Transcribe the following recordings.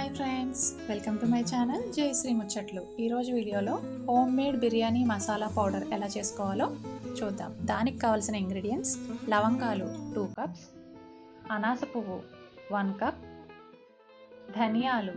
Hi friends, welcome to my channel Jayashree ముచ్చట్లు. ఈరోజు వీడియోలో home made biryani masala powder ఎలా చేసుకోవాలో చూద్దాం. దానికి కావాల్సిన ఇంగ్రీడియంట్స్: లవంగాలు 2 కప్స్, అనాస పువ్వు 1 కప్, ధనియాలు,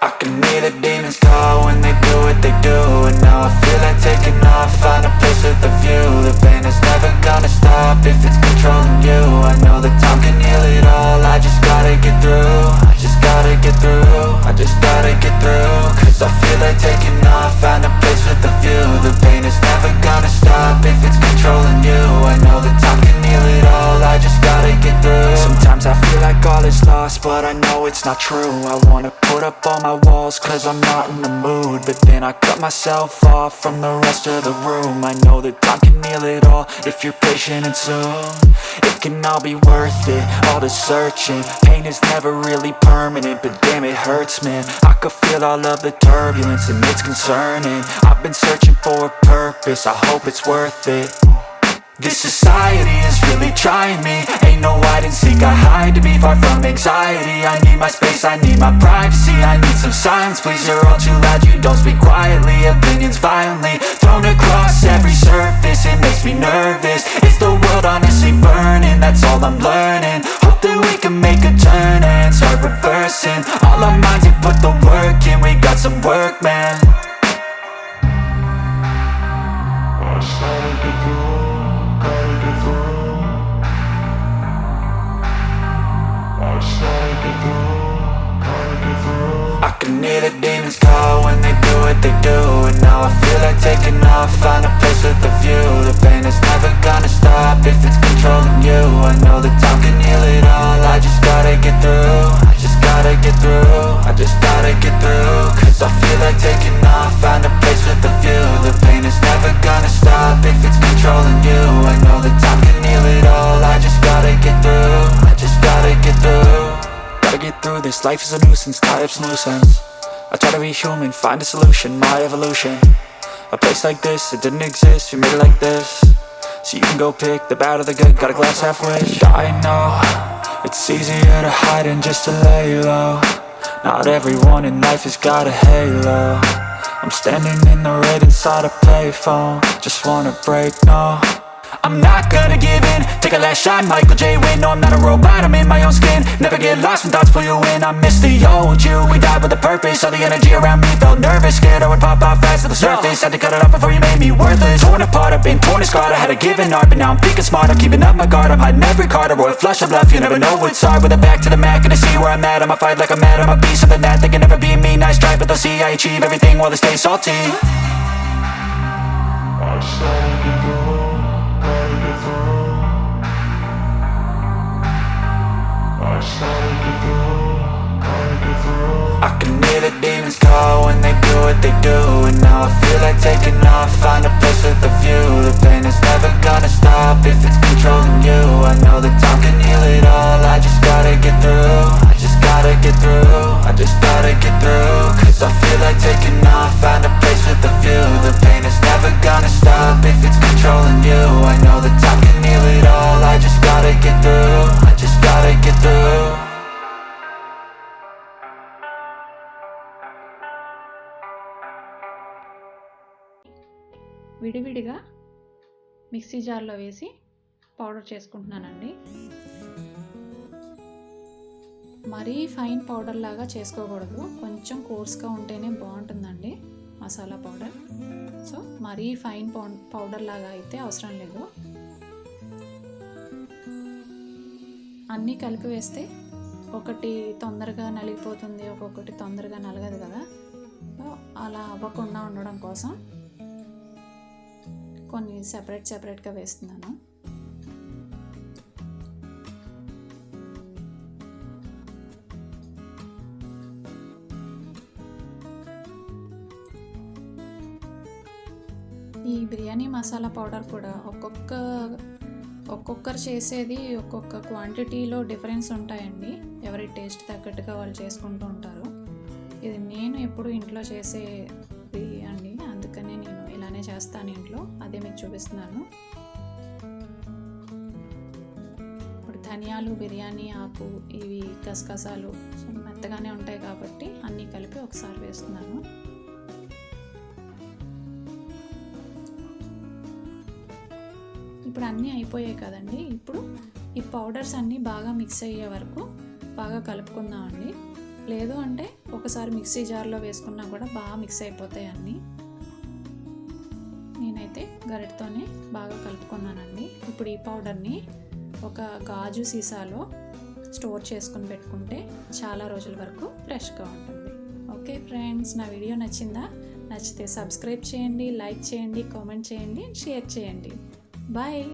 I can hear the demons call when they do what they do. And now I feel like taking off, find a place with a view. The pain is never gonna stop if it's controlling you. I know that time can heal it all, I just gotta get through. I just gotta get through, I just gotta get through. Cause I feel like taking off, find a place with a view. The pain is never gonna stop if it's controlling you. I know that time can heal it all, I just gotta get through. Sometimes I feel like all is lost, but I know it's not true. I wanna put up all my walls cause I'm not in the mood, but then I cut myself off from the rest of the room. I know that time can heal it all if you're patient and soon it can all be worth it, all the searching. Pain is never really permanent, but damn it hurts, man. I could feel all of the turbulence and it's concerning. I've been searching for a purpose, I hope it's worth it. This society is really trying me. Ain't no hide and seek, I hide to be far from anxiety. I need my space, I need my privacy. I need some silence, please, you're all too loud. You don't speak quietly, opinions violently thrown across every surface. It makes me nervous, is the world honestly burning? That's all I'm learning. Hope that we can make a turn and start reversing all our minds and put the work in. We got some work, man. I just gotta get through. I can hear the demons call when they do what they do. And now I feel like taking off, find a place with a view. The pain is never gonna stop if it's controlling you. I know that time can heal it all, I just gotta get through. I just gotta get through, I just gotta get through. Cause I feel like taking off, find a place with a view. The pain is never gonna stop if it's controlling you. I know that time can heal it all, I just gotta get through. I just gotta get through. Gotta get through this, life is a nuisance, tie up some loose ends. I try to be human, find a solution, my evolution. A place like this, it didn't exist, we made it like this. So you can go pick the bad or the good, got a glass halfway. I know, it's easier to hide than just to lay low. Not everyone in life has got a halo. I'm standing in the red inside a payphone, just wanna break, no. I'm not gonna give in, take a last shot, Michael J. Win. No, I'm not a robot, I'm in my own skin. Never get lost when thoughts pull you in. I miss the old you, we died with a purpose. All the energy around me felt nervous, scared I would pop out fast to the surface. Had to cut it off before you made me worthless. Torn apart, I've been torn and scarred. I had a given art, but now I'm thinking smart. I'm keeping up my guard, I'm hiding every card. A royal flush of bluff, you never know what's hard. With a back to the mat, gonna see where I'm at. I'ma fight like I'm mad, I'ma be something that they can never be me. Nice try, but they'll see I achieve everything while they stay salty. I just gotta get through. I can hear the demons call when they do what they do. And now I feel like taking off, find a place with a view. The pain is never gonna stop if it's controlling you. I know that time can heal it all, I just gotta get through. I just gotta get through, I just gotta get through. Cause I feel like taking off, find a place with a view. The pain is never gonna stop if it's controlling you. I know that time can heal it all, I just gotta get through. I just gotta get through. విడివిడిగా mixie జార్లో వేసి powder చేసుకుంటున్నానండి. మరీ fine powder లాగా చేసుకోకూడదు, కొంచెం కోర్స్గా ఉంటేనే బాగుంటుందండి మసాలా పౌడర్. సో మరీ ఫైన్ పౌడర్ లాగా అయితే అవసరం లేదు. అన్నీ కలిపి వేస్తే ఒకటి తొందరగా నలిగిపోతుంది, ఒక్కొక్కటి తొందరగా నలగదు కదా. అలా అవ్వకుండా ఉండడం కోసం కొన్ని సెపరేట్గా వేస్తున్నాను. ఈ బిర్యానీ మసాలా పౌడర్ కూడా ఒక్కొక్కరు చేసేది ఒక్కొక్క క్వాంటిటీలో డిఫరెన్స్ ఉంటాయండి. ఎవరి టేస్ట్ తగ్గట్టుగా వాళ్ళు చేసుకుంటూ ఉంటారు. ఇది నేను ఎప్పుడు ఇంట్లో చేసేది అండి, అందుకనే చేస్తాను ఇంట్లో, అదే మీకు చూపిస్తున్నాను. ఇప్పుడు ధనియాలు, బిర్యానీ ఆకు, ఇవి గసగసాలు మెత్తగానే ఉంటాయి కాబట్టి అన్నీ కలిపి ఒకసారి వేస్తున్నాను. ఇప్పుడు అన్నీ అయిపోయాయి కదండి. ఇప్పుడు ఈ పౌడర్స్ అన్నీ బాగా మిక్స్ అయ్యే వరకు బాగా కలుపుకుందామండి. లేదు అంటే ఒకసారి మిక్సీ జార్లో వేసుకున్నా కూడా బాగా మిక్స్ అయిపోతాయి అన్నీ. నేనైతే గరిటతోనే బాగా కలుపుకున్నానండి. ఇప్పుడు ఈ పౌడర్ని ఒక గాజు సీసాలో స్టోర్ చేసుకుని పెట్టుకుంటే చాలా రోజుల వరకు ఫ్రెష్గా ఉంటుంది. ఓకే ఫ్రెండ్స్, నా వీడియో నచ్చిందా? నచ్చితే సబ్స్క్రైబ్ చేయండి, లైక్ చేయండి, కామెంట్ చేయండి, షేర్ చేయండి. బాయ్.